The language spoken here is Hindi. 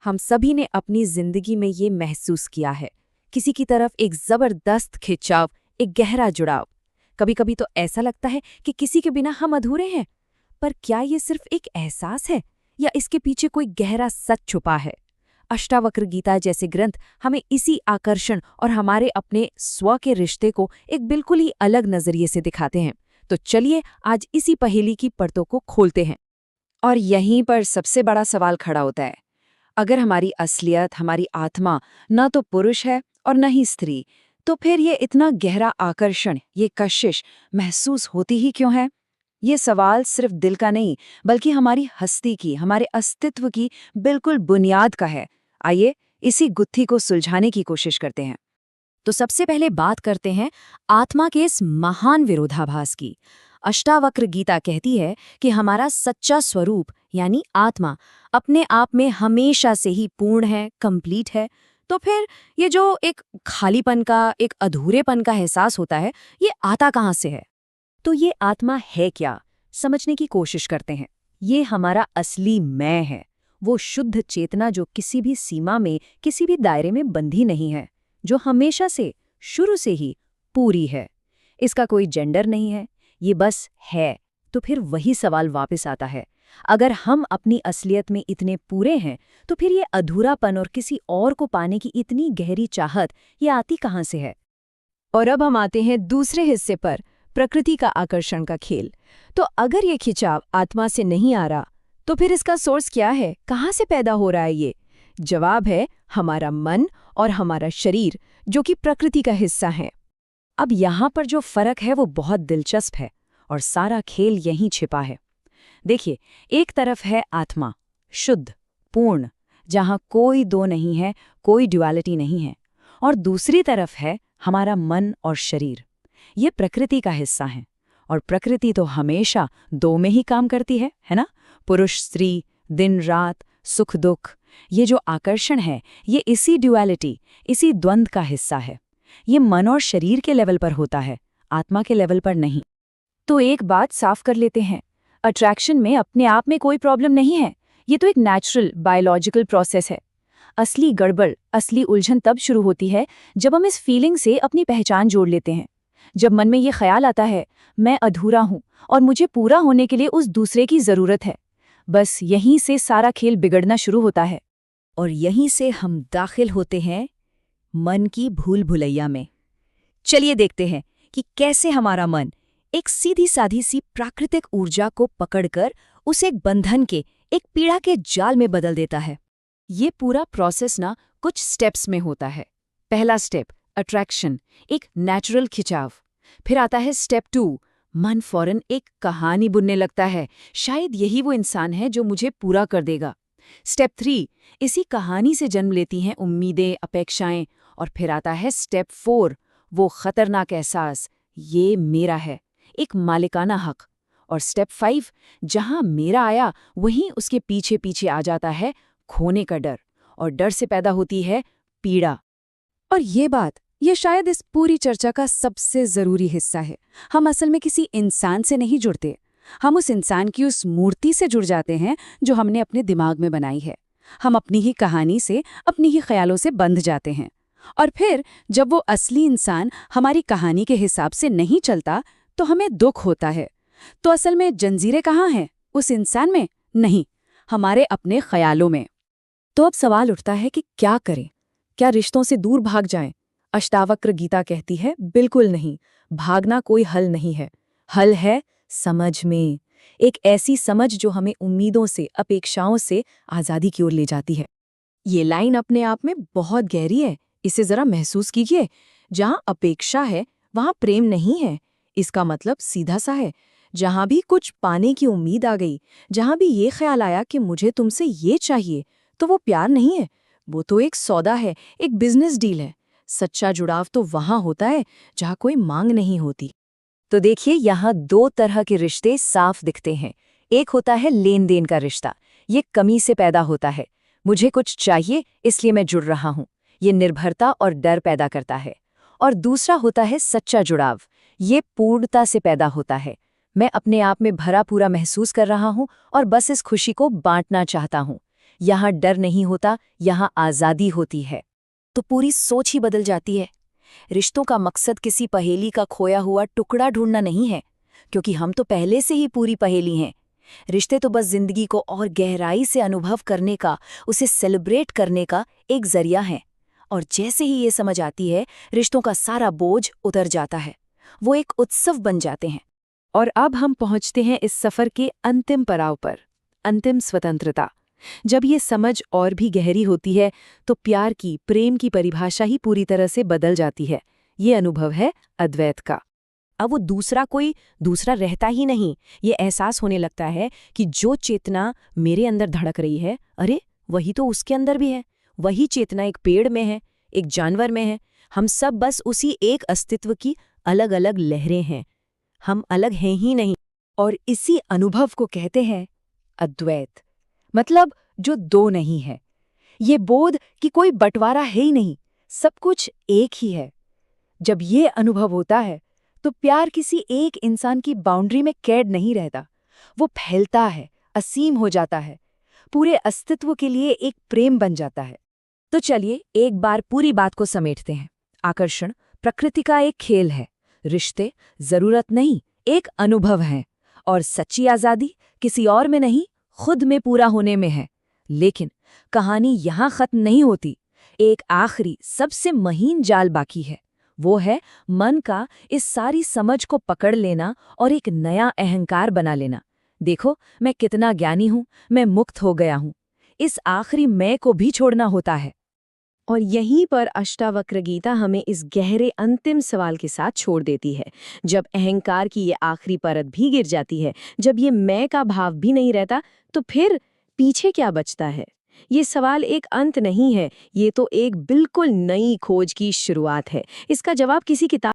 हम सभी ने अपनी जिंदगी में ये महसूस किया है, किसी की तरफ एक जबरदस्त खिंचाव, एक गहरा जुड़ाव। कभी-कभी तो ऐसा लगता है कि किसी के बिना हम अधूरे हैं। पर क्या ये सिर्फ एक एहसास है या इसके पीछे कोई गहरा सच छुपा है? अष्टावक्र गीता जैसे ग्रंथ हमें इसी आकर्षण और हमारे अपने स्व के रिश्ते को एक बिल्कुल ही अलग नजरिए से दिखाते हैं। तो चलिए आज इसी पहेली की परतों को खोलते हैं। और यहीं पर सबसे बड़ा सवाल खड़ा होता है, अगर हमारी असलियत, हमारी आत्मा न तो पुरुष है और न ही स्त्री, तो फिर ये इतना गहरा आकर्षण, ये कशिश महसूस होती ही क्यों है? ये सवाल सिर्फ दिल का नहीं, बल्कि हमारी हस्ती की, हमारे अस्तित्व की बिल्कुल बुनियाद का है। आइए इसी गुत्थी को सुलझाने की कोशिश करते हैं। तो सबसे पहले बात करते हैं आत्मा के इस महान विरोधाभास की। अष्टावक्र गीता कहती है कि हमारा सच्चा स्वरूप यानी आत्मा अपने आप में हमेशा से ही पूर्ण है, कंप्लीट है। तो फिर ये जो एक खालीपन का, एक अधूरेपन का एहसास होता है, ये आता कहाँ से है? तो ये आत्मा है क्या, समझने की कोशिश करते हैं। ये हमारा असली मैं है, वो शुद्ध चेतना जो किसी भी सीमा में, किसी भी दायरे में बंधी नहीं है, जो हमेशा से, शुरू से ही पूरी है। इसका कोई जेंडर नहीं है, ये बस है। तो फिर वही सवाल वापस आता है, अगर हम अपनी असलियत में इतने पूरे हैं, तो फिर ये अधूरापन और किसी और को पाने की इतनी गहरी चाहत, ये आती कहाँ से है? और अब हम आते हैं दूसरे हिस्से पर, प्रकृति का आकर्षण का खेल। तो अगर ये खिंचाव आत्मा से नहीं आ रहा, तो फिर इसका सोर्स क्या है, कहाँ से पैदा हो रहा है ये? जवाब है हमारा मन और हमारा शरीर, जो कि प्रकृति का हिस्सा है। अब यहाँ पर जो फर्क है वो बहुत दिलचस्प है और सारा खेल यहीं छिपा है। देखिए, एक तरफ है आत्मा, शुद्ध, पूर्ण, जहाँ कोई दो नहीं है, कोई ड्युअलिटी नहीं है। और दूसरी तरफ है हमारा मन और शरीर। ये प्रकृति का हिस्सा है, और प्रकृति तो हमेशा दो में ही काम करती है ना? पुरुष स्त्री, दिन रात, सुख दुख। ये जो आकर्षण है, ये इसी ड्युअलिटी, इसी द्वंद्व का हिस्सा है। ये मन और शरीर के लेवल पर होता है, आत्मा के लेवल पर नहीं। तो एक बात साफ कर लेते हैं, अट्रैक्शन में अपने आप में कोई प्रॉब्लम नहीं है। ये तो एक नेचुरल बायोलॉजिकल प्रोसेस है। असली गड़बड़, असली उलझन तब शुरू होती है जब हम इस फीलिंग से अपनी पहचान जोड़ लेते हैं। जब मन में ये ख्याल आता है, मैं अधूरा हूँ और मुझे पूरा होने के लिए उस दूसरे की जरूरत है, बस यहीं से सारा खेल बिगड़ना शुरू होता है। और यहीं से हम दाखिल होते हैं मन की भूल भुलैया में। चलिए देखते हैं कि कैसे हमारा मन एक सीधी साधी सी प्राकृतिक ऊर्जा को पकड़कर उसे एक बंधन के, एक पीड़ा के जाल में बदल देता है। ये पूरा प्रोसेस ना कुछ स्टेप्स में होता है। पहला स्टेप अट्रैक्शन, एक नेचुरल खिंचाव। फिर आता है स्टेप 2, मन फौरन एक कहानी बुनने लगता है, शायद यही वो इंसान है जो मुझे पूरा कर देगा। स्टेप 3, इसी कहानी से जन्म लेती हैं उम्मीदें, अपेक्षाएं। और फिर आता है स्टेप 4, वो खतरनाक एहसास, ये मेरा है, एक मालिकाना हक। और स्टेप 5, जहां मेरा आया वहीं उसके पीछे पीछे आ जाता है खोने का डर, और डर से पैदा होती है पीड़ा। और ये शायद इस पूरी चर्चा का सबसे जरूरी हिस्सा है। हम असल में किसी इंसान से नहीं जुड़ते, हम उस इंसान की उस मूर्ति से जुड़ जाते हैं जो हमने अपने दिमाग में बनाई है। हम अपनी ही कहानी से, अपनी ही ख्यालों से बंध जाते हैं। और फिर जब वो असली इंसान हमारी कहानी के हिसाब से नहीं चलता, तो हमें दुख होता है। तो असल में जंजीरें कहाँ हैं? उस इंसान में नहीं, हमारे अपने ख्यालों में। तो अब सवाल उठता है कि क्या करें? क्या रिश्तों से दूर भाग जाएं? अष्टावक्र गीता कहती है बिल्कुल नहीं, भागना कोई हल नहीं है। हल है समझ में, एक ऐसी समझ जो हमें उम्मीदों से, अपेक्षाओं से आज़ादी की ओर ले जाती है। ये लाइन अपने आप में बहुत गहरी है, इसे जरा महसूस कीजिए। जहां अपेक्षा है वहां प्रेम नहीं है। इसका मतलब सीधा सा है, जहां भी कुछ पाने की उम्मीद आ गई, जहां भी ये ख्याल आया कि मुझे तुमसे ये चाहिए, तो वो प्यार नहीं है, वो तो एक सौदा है, एक बिजनेस डील है। सच्चा जुड़ाव तो वहां होता है जहां कोई मांग नहीं होती। तो देखिए, यहाँ दो तरह के रिश्ते साफ दिखते हैं। एक होता है लेन देन का रिश्ता, ये कमी से पैदा होता है, मुझे कुछ चाहिए इसलिए मैं जुड़ रहा हूँ, ये निर्भरता और डर पैदा करता है। और दूसरा होता है सच्चा जुड़ाव, ये पूर्णता से पैदा होता है, मैं अपने आप में भरा पूरा महसूस कर रहा हूँ और बस इस खुशी को बांटना चाहता हूँ। यहाँ डर नहीं होता, यहाँ आज़ादी होती है। तो पूरी सोच ही बदल जाती है। रिश्तों का मकसद किसी पहेली का खोया हुआ टुकड़ा ढूंढना नहीं है, क्योंकि हम तो पहले से ही पूरी पहेली हैं। रिश्ते तो बस जिंदगी को और गहराई से अनुभव करने का, उसे सेलिब्रेट करने का एक जरिया है। और जैसे ही ये समझ आती है, रिश्तों का सारा बोझ उतर जाता है। वो एक उत्सव बन जाते हैं। और अब हम पहुंचते हैं इस सफर के अंतिम पड़ाव पर, अंतिम स्वतंत्रता। जब ये समझ और भी गहरी होती है तो प्यार की, प्रेम की परिभाषा ही पूरी तरह से बदल जाती है। ये अनुभव है अद्वैत का। अब वो कोई दूसरा रहता ही नहीं। ये एहसास होने लगता है कि जो चेतना मेरे अंदर धड़क रही है, अरे वही तो उसके अंदर भी है। वही चेतना एक पेड़ में है, एक जानवर में है। हम सब बस उसी एक अस्तित्व की अलग अलग लहरें हैं। हम अलग हैं ही नहीं। और इसी अनुभव को कहते हैं अद्वैत, मतलब जो दो नहीं है। ये बोध कि कोई बंटवारा है ही नहीं, सब कुछ एक ही है। जब ये अनुभव होता है तो प्यार किसी एक इंसान की बाउंड्री में कैद नहीं रहता। वो फैलता है, असीम हो जाता है, पूरे अस्तित्व के लिए एक प्रेम बन जाता है। तो चलिए एक बार पूरी बात को समेटते हैं। आकर्षण प्रकृति का एक खेल है, रिश्ते जरूरत नहीं, एक अनुभव है। और सच्ची आज़ादी किसी और में नहीं, खुद में पूरा होने में है। लेकिन कहानी यहाँ खत्म नहीं होती। एक आखिरी सबसे महीन जाल बाकी है। वो है मन का इस सारी समझ को पकड़ लेना और एक नया अहंकार बना लेना। देखो मैं कितना ज्ञानी हूँ, मैं मुक्त हो गया हूँ। इस आखिरी मैं को भी छोड़ना होता है। और यहीं पर अष्टावक्र गीता हमें इस गहरे अंतिम सवाल के साथ छोड़ देती है। जब अहंकार की ये आखिरी परत भी गिर जाती है, जब ये मैं का भाव भी नहीं रहता, तो फिर पीछे क्या बचता है? ये सवाल एक अंत नहीं है, ये तो एक बिल्कुल नई खोज की शुरुआत है। इसका जवाब किसी किताब